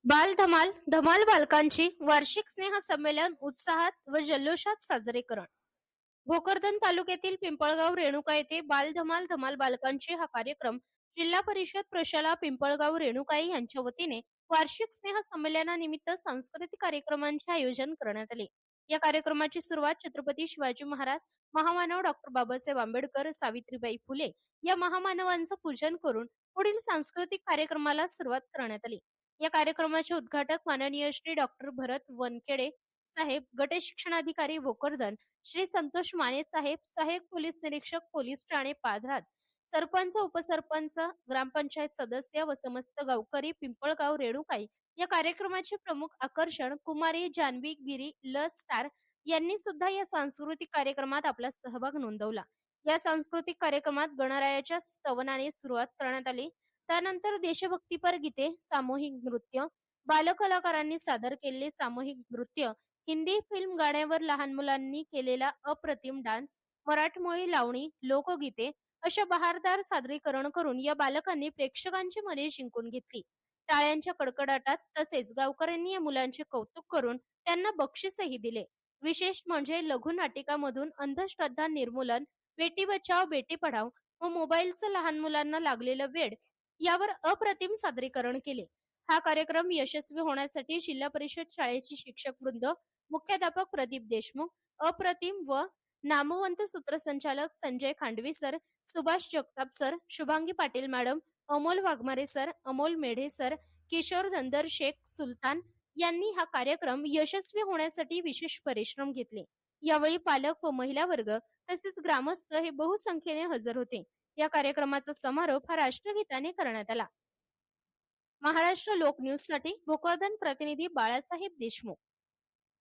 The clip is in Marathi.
बाल धमाल धमाल बालकांची वार्षिक स्नेह संमेलन उत्साहात व जल्लोषात साजरेकरण. भोकरदन तालुक्यातील पिंपळगाव रेणुका येथे बाल धमाल धमाल बालकांची हा कार्यक्रम जिल्हा परिषद प्रशाला पिंपळगाव रेणुकाई यांच्या वतीने वार्षिक स्नेह संमेलनानिमित्त सांस्कृतिक कार्यक्रमांचे आयोजन करण्यात आले. या कार्यक्रमाची सुरुवात छत्रपती शिवाजी महाराज, महामानव डॉक्टर बाबासाहेब आंबेडकर, सावित्रीबाई फुले या महामानवांचं पूजन करून पुढील सांस्कृतिक कार्यक्रमाला सुरुवात करण्यात आली. या कार्यक्रमाचे उद्घाटक माननीय श्री डॉक्टर भरत वनखेडे साहेब, गट शिक्षणाधिकारी भोकरदन, श्री संतोष माने साहेब, सहाय्यक पोलीस निरीक्षक पोलीस ठाणे पाथराद, सरपंच, उपसरपंच, ग्रामपंचायत सदस्य व समस्त गावकरी पिंपळगाव रेणुकाई. या कार्यक्रमाचे प्रमुख आकर्षण कुमारी जान्हवी गिरी ल स्टार यांनी सुद्धा या सांस्कृतिक कार्यक्रमात आपला सहभाग नोंदवला. या सांस्कृतिक कार्यक्रमात गणरायाच्या स्तवनाने सुरुवात करण्यात आली. त्यानंतर देशभक्तीपर गीते, सामूहिक नृत्य, बालकलाकारांनी सादर केलेले सामूहिक नृत्य, हिंदी फिल्म गाण्यावर लहान मुलांनी केलेला अप्रतिम डान्स, मराठमोळी लावणी, लोकगीते अशा बहारदार सादरीकरण करून या बालकांनी प्रेक्षकांची मने जिंकून घेतली. टाळ्यांच्या कडकडाटात तसेच गावकऱ्यांनी या मुलांचे कौतुक करून त्यांना बक्षीसही दिले. विशेष म्हणजे लघुनाटिकामधून अंधश्रद्धा निर्मूलन, बेटी बचाव बेटी पढाव व मोबाईलचं लहान मुलांना लागलेलं वेड यावर अप्रतिम सादरीकरण केले. हा कार्यक्रम यशस्वी होण्यासाठी जिल्हा परिषद शाळेची शिक्षक वृंद, मुख्याध्यापक प्रदीप देशमुख, अप्रतिम व नामवंत सूत्रसंचालक Sanjay Khandavi sir, Subhash Jagtap sir, Shubhangi Patil madam, Amol Waghmare sir, Amol Medhe sir, Kishor Dhandar Shaikh Sultan यांनी हा कार्यक्रम यशस्वी होण्यासाठी विशेष परिश्रम घेतले. यावेळी पालक व महिला वर्ग तसेच ग्रामस्थ हे बहुसंख्येने हजर होते. या कार्यक्रमाचा समारोप हा राष्ट्रगीताने करण्यात आला. महाराष्ट्र लोक न्यूज साठी भोकरदन प्रतिनिधी बाळासाहेब देशमुख.